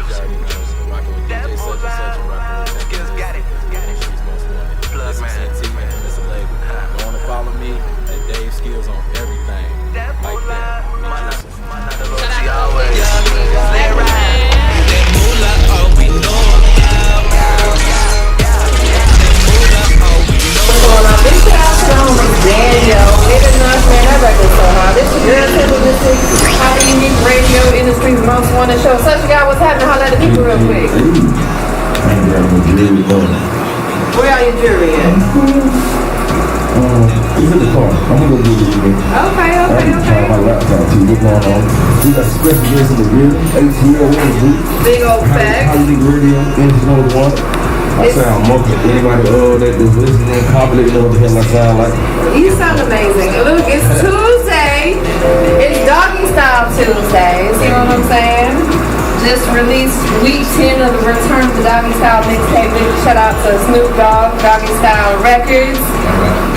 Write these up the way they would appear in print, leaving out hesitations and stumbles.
Rocking with DJ such and such and rocking with Skillz got it. Industries most wanted. Plug man. It's a label. Go on and follow me at Dave Skillz on everything. Like that. Big shout out to Daniel. Living us, man, that record so hard. This is your Timberlistic, how the unique radio industry's most wanted show. Such a guy, what's happening? Holla at the people real quick. Where are your jury at? He's in the car. I'm gonna go do this again. Okay. My laptop too. What's going on? We got special guests in the building. ATL in the booth. Big old facts. How you radio? Industries one. I sound muffled. Anybody that is listening, confident, know what the hell I sound like? You sound amazing. Look, it's Tuesday. It's Doggy Style Tuesday. See what I'm saying? Just released week 10 of the Return to Doggy Style mixtape. Big shout out to Snoop Dogg, Doggy Style Records.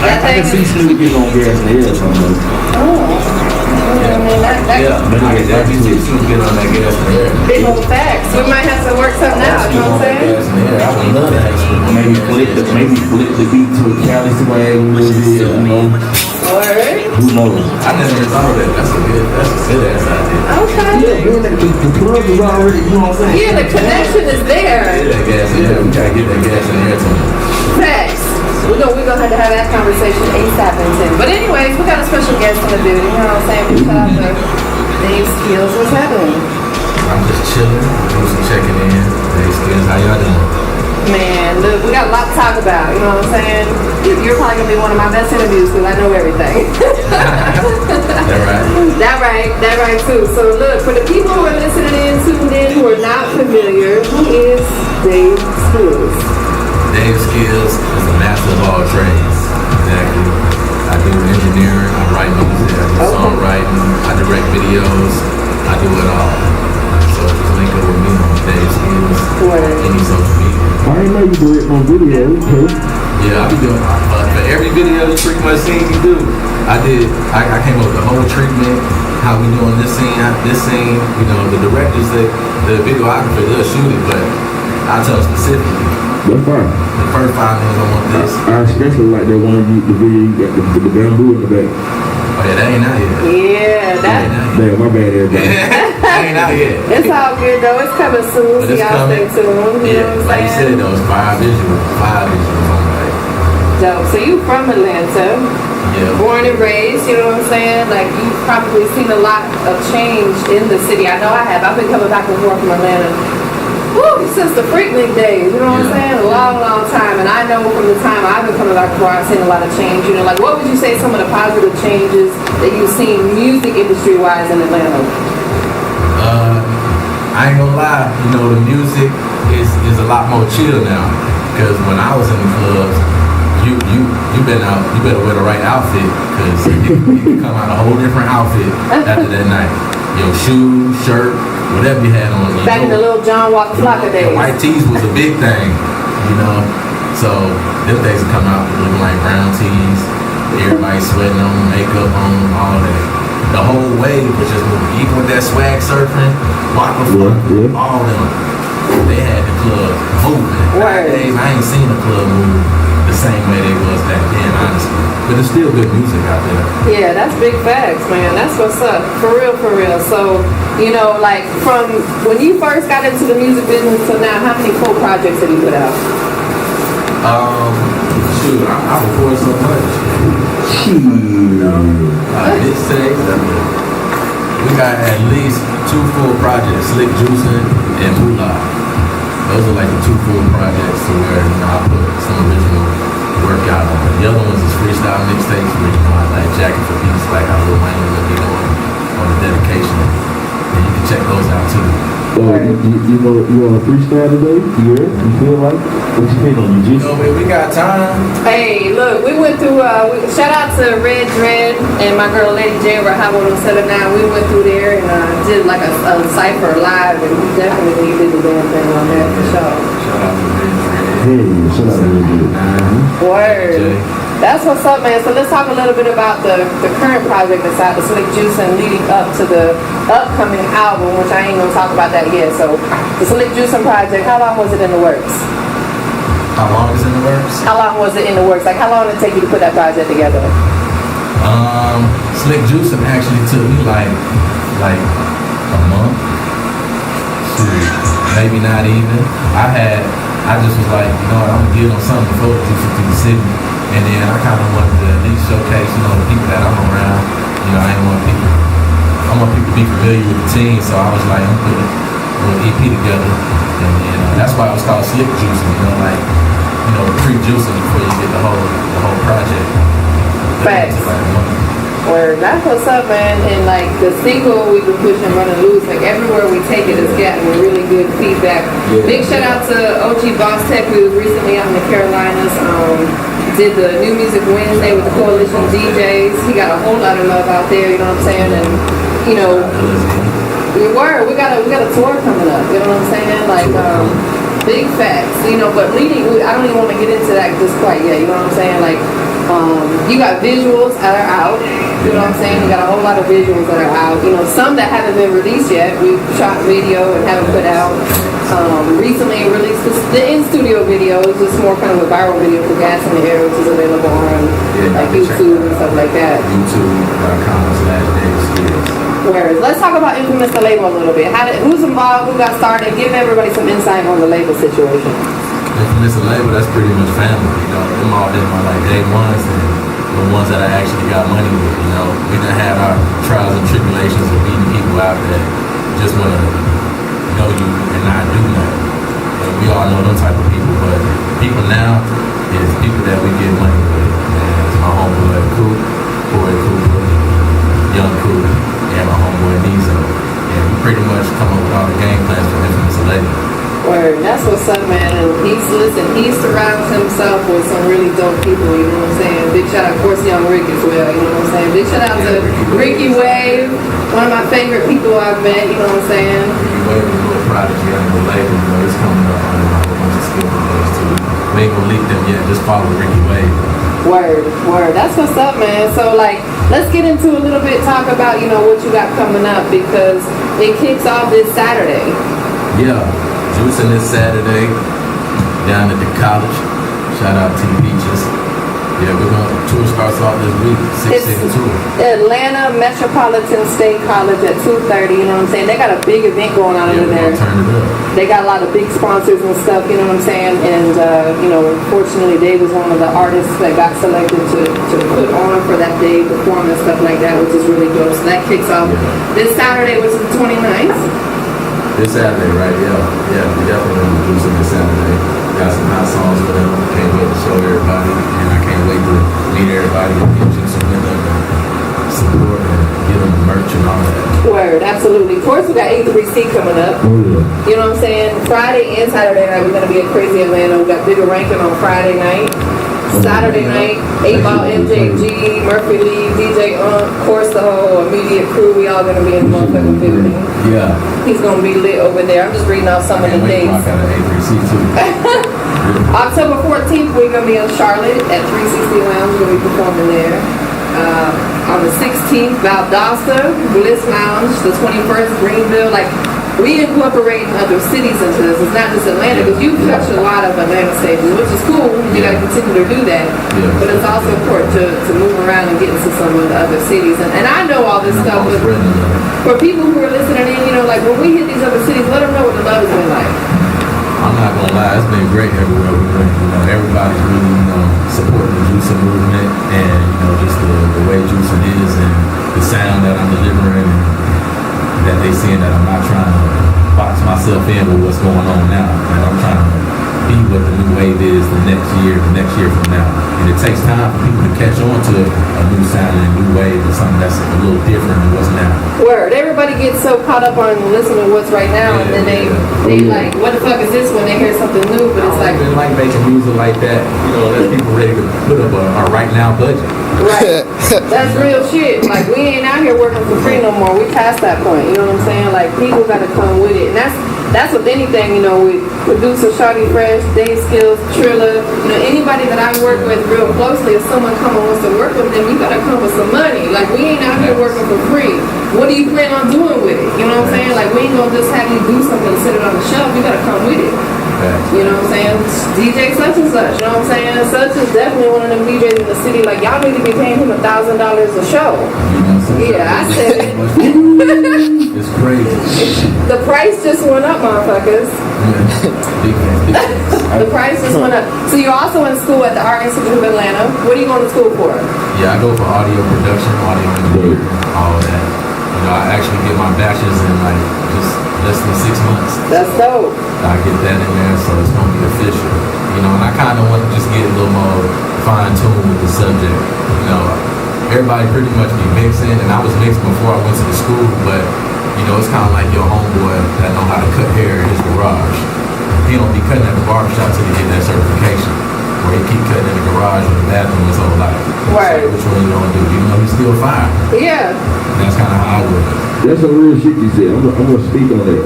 I can see Snoop getting on gas in the air somewhere. Get on that gas in the air. Big old facts. We might have to work something out, you know what I'm saying? I would love to have Maybe flip the beat to a Cali swag a little bit, you know. Word. Who knows? I never even thought of that. That's a good ass idea. Okay. Yeah, the club is already, you know what I'm saying? Yeah, the connection is there. Get that gas in there. We gotta get that gas in there to them. Facts. We're gonna have to have that conversation ASAP and 10. But anyways, we got a special guest in the building. You know what I'm saying? Big shout out to Dave Skillz. What's happening? I'm just chilling, doing some checking in. Hey, Skillz, how y'all doing? Man, look, we got a lot to talk about. You know what I'm saying? You're probably gonna be one of my best interviews because I know everything. That right? That right too. So look, for the people who are listening in, tuned in, who are not familiar, who is Dave Skillz? Dave Skillz is a master of all trades. Exactly. I do engineering, I write music, I do songwriting, I direct videos, I do it all. So just link up with me on Dave Skillz, any social media. I didn't know you direct on video, okay? Yeah, I be doing for every video you pretty much seen me do. I came up with the whole treatment, how we doing this scene, you know, the directors, the videographer, they'll shoot it, but I tell them specifically. That's fine. The first 5 minutes I want this. I especially like that one the video you got the bamboo in the back. Oh yeah, that ain't out yet. Yeah, Damn, my bad, everybody. That ain't out yet. It's all good though. It's coming soon. So y'all stay tuned. You know what I'm like you saying? said, though, it's 5 visuals on that. Dope. So you from Atlanta? Yeah. Born and raised. You know what I'm saying? Like you've probably seen a lot of change in the city. I know I have. I've been coming back and forth from Atlanta. Woo, since the Freaknik days, you know what I'm saying? A long time. And I know from the time I've been coming back before, I've seen a lot of change. You know, like what would you say some of the positive changes that you've seen music industry-wise in Atlanta? I ain't gonna lie, you know, the music is a lot more chill now. Because when I was in the clubs, you better wear the right outfit, because you can come out a whole different outfit after that night. Your shoes, shirt, whatever you had on. Back in the little John Walker Flocka days. White tees was a big thing, you know. So them things would come out looking like brown tees. Everybody sweating on, makeup on, all that. The whole wave was just moving. Even with that swag surfing, Walker Flocka, all them. They had the club moving. Nowadays, I ain't seen a club move the same way they was back then, honestly. But there's still good music out there. Yeah, that's big facts, man. That's what's up. For real. So, you know, like from when you first got into the music business to now, how many full projects have you put out? Shoot, I record so much. We got at least 2 full projects, Slick Juicing and Moolah. Those are like the 2 full projects to where, you know, I put some original work out on it. The other ones is freestyle mixtapes where, you know, I like Jacket for Beatz, like how Lil Wayne will be doing on the dedication. And you can check those out too. You want to freestyle today? Yeah? You feel like? What you think on you? No, man, we got time. Hey, look, we went through, shout out to Red Dread and my girl Lady J, we're having on 7-9. We went through there and did like a cypher live, and we definitely did the damn thing on that for sure. Shout out to Red Dread. Hey, shout out to Red Dread. Word. That's what's up, man. So let's talk a little bit about the current project that's out, the Slick Juice, and leading up to the upcoming album, which I ain't gonna talk about that yet. So the Slick Juice project, how long was it in the works? How long is in the works? How long was it in the works? Like, how long did it take you to put that project together? Slick Juicing actually took me like a month. Shoot, maybe not even. I just was like, you know what, I'm gonna get on something before the juicing through the city. And then I kind of wanted to at least showcase, you know, the people that I'm around. You know, I want people to be familiar with the team. So I was like, I'm putting a little EP together. And then that's why it was called Slick Juicing, you know, like, you know, pre-juicing before you get the whole project. Facts. Word, that's what's up, man. And like the single we've been pushing, Running Loose, like everywhere we take it, it's gotten really good feedback. Yeah, big shout out to OG Boss Tech, who was recently out in the Carolinas. Did the New Music Wednesday with the Coalition DJs. He got a whole lot of love out there, you know what I'm saying? And you know, we got a tour coming up, you know what I'm saying? Like big facts, you know. But I don't even want to get into that just quite yet, you know what I'm saying? Like. You got visuals that are out, you know what I'm saying? You got a whole lot of visuals that are out, you know, some that haven't been released yet. We've shot video and haven't put out. Recently released the in-studio video, it's just more kind of a viral video for Gas in the Air, which is available on like YouTube and stuff like that. YouTube.com/Skillz. Whereas, let's talk about Infamous the label a little bit. Who's involved, who got started, give everybody some insight on the label situation. Infamous the label, that's pretty much family, you know. Them all been my like day ones and the ones that I actually got money with, you know. We done had our trials and tribulations of meeting people out that just want to know you and not do nothing. And we all know them type of people, but people now is people that we get money with. And it's my homeboy Coop, Boy Cooper, Young Coop, and my homeboy Nizo. And we pretty much come up with all the game plans for Infamous the label. Word, that's what's up, man. And he surrounds himself with some really dope people, you know what I'm saying? Big shout out, of course, Young Rick as well, you know what I'm saying? Big shout out to Ricky Wave, one of my favorite people I've met, you know what I'm saying? Ricky Wave is a little prodigy under the label, you know, it's coming up on a whole bunch of skill videos too. We ain't gonna leak them yet, just follow Ricky Wave. Word, that's what's up, man. So like, let's get into a little bit, talk about, you know, what you got coming up, because it kicks off this Saturday. Yeah. Juicing this Saturday down at the college. Shout out to Beatz. Yeah, tour starts off this week, 6-6 tour. Atlanta Metropolitan State College at 2:30, you know what I'm saying? They got a big event going on over there. Turn it up. They got a lot of big sponsors and stuff, you know what I'm saying? And, you know, unfortunately, Dave was one of the artists that got selected to put on for that day, perform and stuff like that, which is really dope. So that kicks off this Saturday, which is the 29th. This Saturday, right? Yeah, we definitely going to do some this Saturday. Got some hot songs for them. Can't wait to show everybody, and I can't wait to meet everybody and get you some with them and support and get them the merch and all that. Word, absolutely. Of course, we got A3C coming up. Oh yeah. You know what I'm saying? Friday and Saturday night, we're gonna be at Crazy Atlanta. We got Bigger Rankin' on Friday night. Saturday night, 8-Ball MJG, Murphy Lee, DJ of course the whole immediate crew, we all gonna be in the motherfucking building. Yeah. He's gonna be lit over there. I'm just reading off some of the dates. October 14th, we're gonna be in Charlotte at 360 Lounge. We're gonna be performing there. On the 16th, Valdosta, Bliss Lounge. The 21st, Greenville. Like, we incorporating other cities into this. It's not just Atlanta, because you've touched a lot of Atlanta stages, which is cool. You got to continue to do that. Yeah. But it's also important to move around and get into some of the other cities. And I know all this stuff, but for people who are listening in, you know, like when we hit these other cities, let them know what the love has been like. I'm not gonna lie, it's been great everywhere we went. You know, everybody's really, supporting the juicing movement, and just the way juicing is, and the sound that I'm delivering, and that they seeing that I'm not trying to box myself in with what's going on now, and I'm trying to be what the new wave is the next year from now. And it takes time for people to catch on to a new sound and a new wave and something that's a little different than what's now. Word. Everybody gets so caught up on listening to what's right now, and then they like, what the fuck is this when they hear something new? But it's I don't even like making music like that. Let people ready to put up a right now budget. Right. That's real shit. Like, we ain't out here working for free no more. We past that point. You know what I'm saying? Like, people gotta come with it. And that's with anything, you know, with producer Shawty Fresh, Dave Skillz, Trilla, you know, anybody that I work with real closely, if someone come and wants to work with them, you gotta come with some money. Like, we ain't out here working for free. What do you plan on doing with it? You know what I'm saying? Like, we ain't gonna just have you do something and sit it on the shelf. You gotta come with it. You know what I'm saying? DJ such and such, you know what I'm saying? Such is definitely one of them DJs in the city. Like, y'all need to be paying him $1,000 a show. Yeah, I said it. It's crazy. The price just went up, motherfuckers. The price just went up. So you're also in school at the Art Institute of Atlanta. What are you going to school for? Yeah, I go for audio production, audio engineering, all of that. You know, I actually get my bachelor's in like just less than 6 months. That's dope. I get that in there, so it's gonna be official. You know, and I kind of want to just get a little more fine-tuned with the subject. You know, everybody pretty much be mixing, and I was mixing before I went to the school, but you know, it's kind of like your homeboy that know how to cut hair in his garage. He don't be cutting at the barbershop till he get that certification. Or he keep cutting in the garage or the bathroom his whole life. Right. So which one you gonna do? You know, he's still fine. Yeah. And that's kind of how I would. That's some real shit you said. I'm gonna speak on that.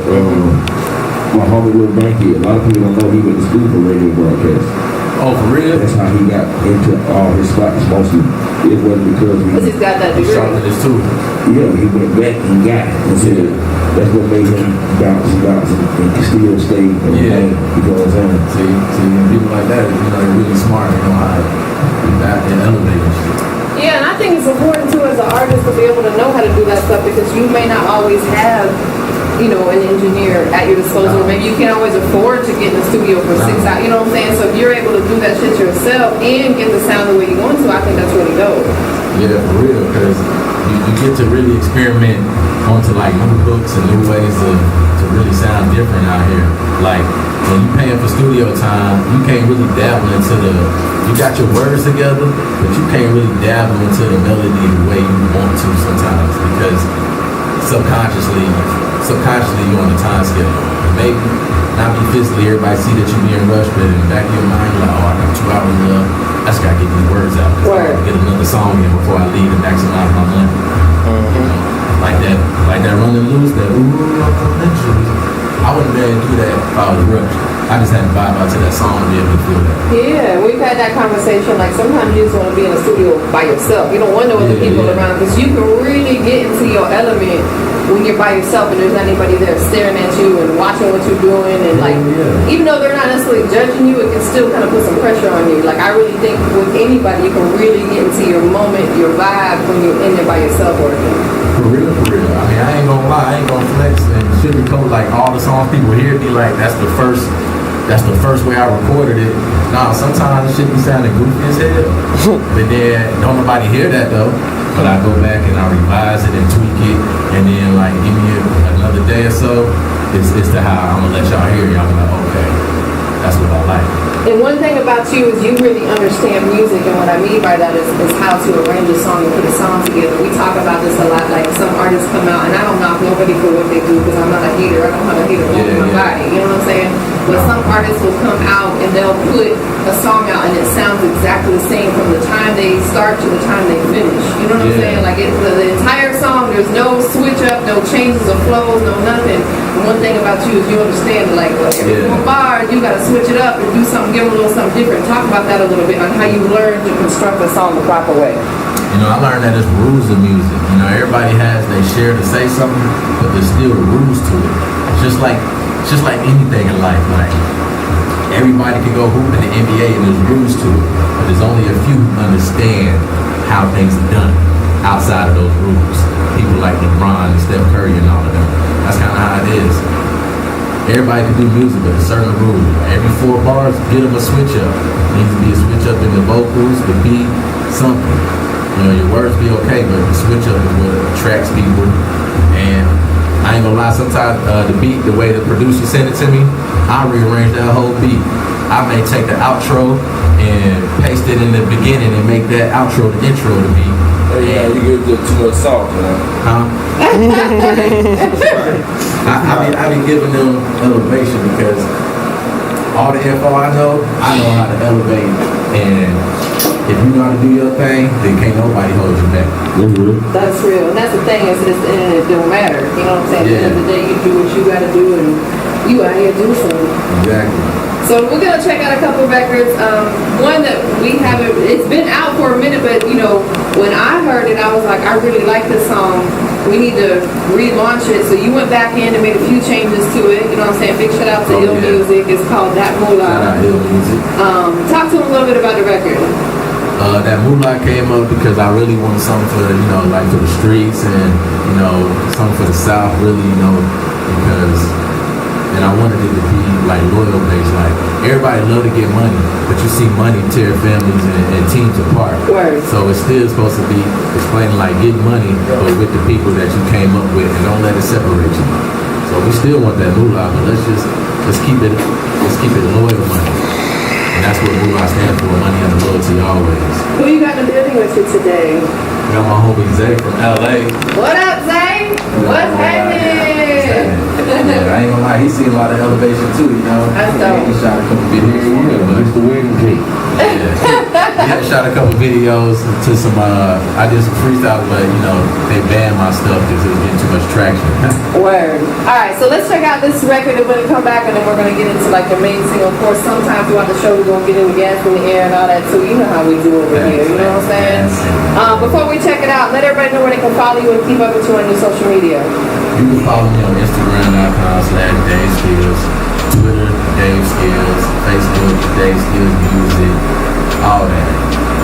My homie Will Banky, a lot of people don't know he went to school for radio broadcast. Oh, for real? That's how he got into all his spots mostly. It wasn't because He's got that He's degree. sharpened his too. yeah, he went back and got it. And said that's what made him bounce and still stay in the game. You know what I'm saying? See, people like that, you know, they're really smart. They know how to do that and elevate and shit. Yeah, and I think it's important too as an artist to be able to know how to do that stuff because you may not always have, you know, an engineer at your disposal. No. Maybe you can't always afford to get in the studio for 6 hours. You know what I'm saying? So if you're able to do that shit yourself and get the sound the way you want to, I think that's really dope. Yeah, for real, because you get to really experiment onto like new hooks and new ways to really sound different out here. Like when you paying for studio time, you can't really dabble into you got your words together, but you can't really dabble into the melody the way you want to sometimes because subconsciously you're on a time schedule. Maybe not be physically, everybody see that you being rushed, but in the back of your mind, you're like, oh, I got 2 hours left. I just gotta get these words out. Right. Get another song in before I leave to maximize my money. You know, like that running loose, that ooh, I'm gonna let you. I wouldn't be able to do that if I was rushed. I just had to vibe out to that song to be able to feel that. Yeah, we've had that conversation. Like sometimes you just want to be in the studio by yourself. You don't want no other people around because you can really get into your element when you're by yourself and there's not anybody there staring at you and watching what you're doing and like even though they're not necessarily judging you, it can still kind of put some pressure on you. Like I really think with anybody you can really get into your moment, your vibe when you're in there by yourself working. For real. I mean, I ain't gonna lie, I ain't gonna flex and sugarcoat like all the songs people hear be like that's the first way I recorded it. Nah, sometimes the shit be sounding goofy as hell. But then don't nobody hear that though. But I go back and I revise it and tweak it, and then like give me another day or so. It's to how I'm gonna let y'all hear. Y'all be like, okay, that's what I like. And one thing about you is you really understand music, and what I mean by that is how to arrange a song and put a song together. We talk about this a lot, like some artists come out, and I don't knock nobody for what they do because I'm not a hater. I don't have a hater on my body, you know what I'm saying? But some artists will come out and they'll put a song out and it sounds exactly the same from the time they start to the time they finish. You know what I'm saying? Like the entire song, there's no switch up, no changes of flows, no nothing. And one thing about you is you understand, like, every 4 bars, you gotta switch it up and do something, give it a little something different. Talk about that a little bit on how you learn to construct a song the proper way. You know, I learned that there's rules of music. You know, everybody has they share to say something, but there's still rules to it. Just like anything in life, like everybody can go hoop in the NBA and there's rules to it, but there's only a few who understand how things are done outside of those rules. People like LeBron and Steph Curry and all of them. That's kind of how it is. Everybody can do music, but there's certain rules. Every 4 bars, get them a switch up. It needs to be a switch up in the vocals, the beat, something. You know, your words be okay, but the switch up is what attracts people. And I ain't gonna lie, sometimes the beat, the way the producer sent it to me, I rearrange that whole beat. I may take the outro and paste it in the beginning and make that outro the intro to be. Yeah, you get too much salt, man. Huh? I be giving them elevation because all the info I know how to elevate and if you know how to do your thing, then can't nobody hold you back. That's real. And that's the thing is the internet don't matter. You know what I'm saying? Yeah. At the end of the day, you do what you got to do and you out here do something. Exactly. So we're going to check out a couple records. One that we haven't, it's been out for a minute, but you know, when I heard it, I was like, I really like this song. We need to relaunch it. So you went back in and made a few changes to it. You know what I'm saying? Big shout out to Ill Music. It's called That Shout out Moolah. Ill Music. Talk to them a little bit about the record. That moolah came up because I really wanted something for, you know, like for the streets and, you know, something for the South, really, you know, because, and I wanted it to be like loyal based. Like everybody love to get money, but you see money tear families and teams apart. Word. So it's still supposed to be explaining like get money, but with the people that you came up with, and don't let it separate you. So we still want that moolah, but let's keep it loyal money. And that's what moolah stands for, money and loyalty always. Who you got in the building with you today? Got my homie Zay from LA. What up, Zay? What's happening? Yeah, I ain't gonna lie, he's seen a lot of elevation too, you know. That's dope. He shot a couple videos, but It's the wedding cake. yeah, shot a couple videos to some. I did some freestyle, but you know they banned my stuff because it was getting too much traction. Word. All right, so let's check out this record and we're gonna come back and then we're gonna get into like the main single. Of course, sometimes throughout the show we're gonna get into gas in the air and all that too. You know how we do over here. You know what I'm saying? Before we check it out, let everybody know where they can follow you and keep up with you on your social media. You can follow me on Instagram.com/Dave Skillz, Twitter Dave Skillz, Facebook Dave Skillz Music, all that.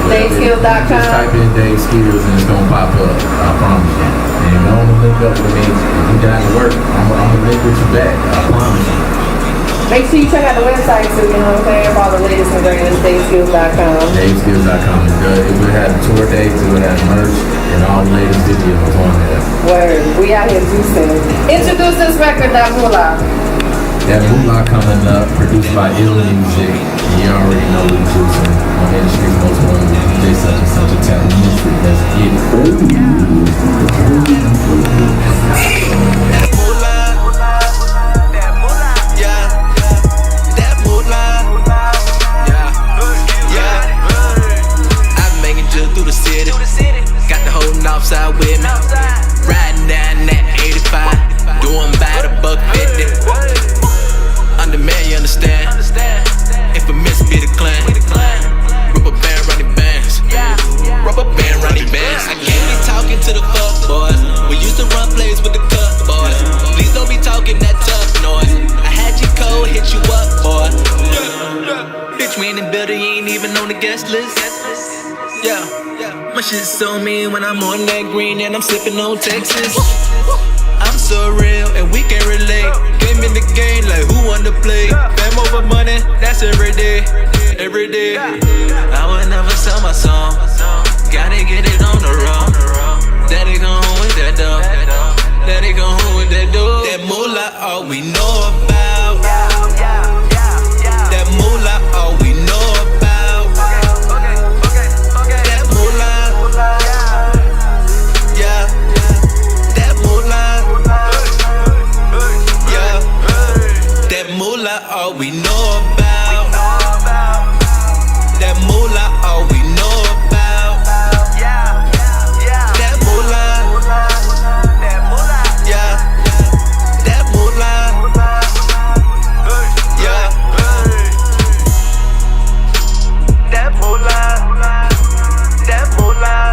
DaveSkillz.com. Just type in Dave Skillz and it's gonna pop up. I promise you. And if you don't link up with me, if you down to work, I'm gonna link with you back. I promise you. Make sure you check out the website too, you know what I'm saying? For all the latest and greatest, DaveSkillz.com. DaveSkillz.com is good. It will have tour dates, it will have merch, and all the latest videos on there. Word. We out here juicing. Introduce this record, That Moolah. That moolah coming up, produced by Ill Music. You already know we juicing on Industries most wanted DJ such and such a talent industry. Let's get it. Outside with me, riding down that 85, doing by the $1.50. Underman, you understand? If a miss be the clan, rubber band running bands, rubber band running bands. I can't be talking to the fuck boys. We used to run plays with the cut boys. Please don't be talking that tough noise. I had you cold, hit you up, boy. Bitch, we ain't in building, you ain't even on the guest list. Yeah. My shit's so mean when I'm on that green and I'm sipping on Texas. I'm so real and we can relate. Game in the game like who want to play? Fam over money, that's every day. Every day. I would never sell my song. Gotta get it on the road. Daddy go home with that dough. Daddy go home with that dough. That moolah all we know about. That moolah all we know about. All we know about. That moolah, all we know about. That moolah, yeah. That moolah, yeah. That moolah, that moolah.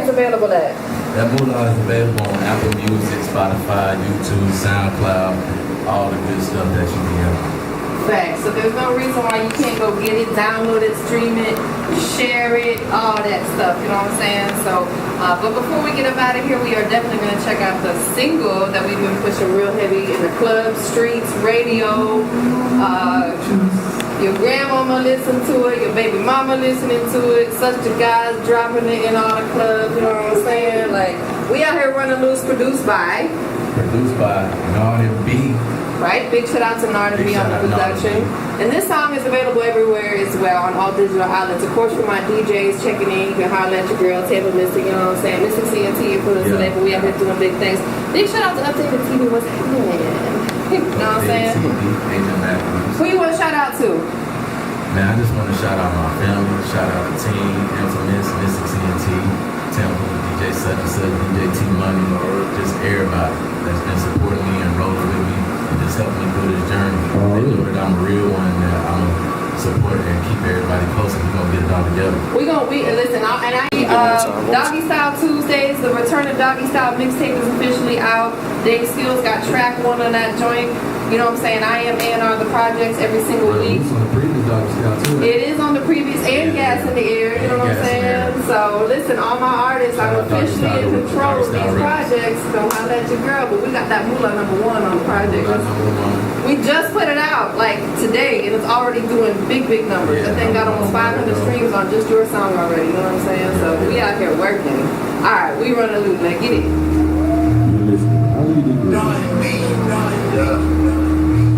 Available at? That moolah is available on Apple Music, Spotify, YouTube, SoundCloud, all the good stuff that you can. Facts. So there's no reason why you can't go get it, download it, stream it, share it, all that stuff. You know what I'm saying? So, but before we get up out of here, we are definitely going to check out the single that we've been pushing real heavy in the clubs, streets, radio. Your grandmama listen to it, your baby mama listening to it, such the guys dropping it in all the clubs, you know what I'm saying? Like, we out here running loose, produced by Produced by Garden B. right? Big shout out to Narda Big B on shout the out to production. And this song is available everywhere as well on all digital outlets. Of course, for my DJs checking in, you can holler at your girl, Tampa Mystic, you know what I'm saying? Mystic CNT, put us today, but we out here doing big things. Big shout out to UpdatedTv, what's happening? You know what I'm saying? Who you want to shout out to? Man, I just want to shout out my family, shout out the team, Infamous, Mystic CNT, Temple, DJ Such and Such, DJ T Money, or just everybody that's been supporting me and rolling with me and just helping me through this journey. They know that I'm a real one, that I'm going to support and keep everybody close, and we're going to get it all together. Listen, Doggy Style Tuesdays, the Return of Doggy Style mixtape is officially out. Dave Skillz got track one on that joint. You know what I'm saying? I am A&R the projects every single week. It's on the previous Doggy Style too. It is on the previous and Gas in the Air, you know what I'm saying? So listen, all my artists, I'm officially in control of these projects. Don't holler at your girl, but we got that moolah #1 on the project. We just put it out like today, and it's already doing big numbers. That thing got almost 500 streams on just your song already, you know what I'm saying? So we out here working. All right, we run a loop, man. Get it.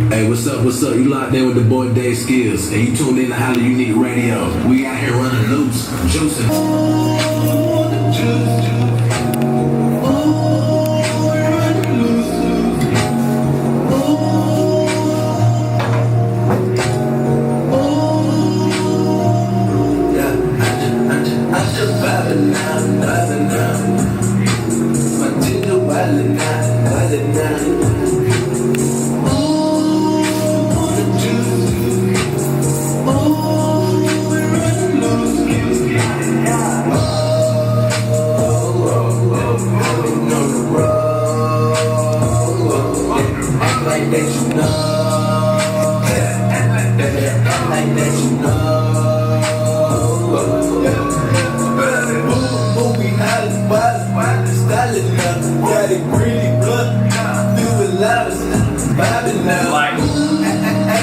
Hey, what's up? What's up? You locked in with the boy Dave Skillz, and you tuned in to Holly Unique Radio. We out here running loose, juicing.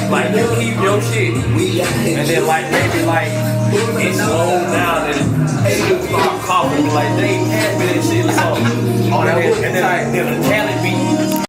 Like you keep your shit, and then like maybe like it slows down and you start coughing like they ain't happy and shit. So all that, and then like the talent beat.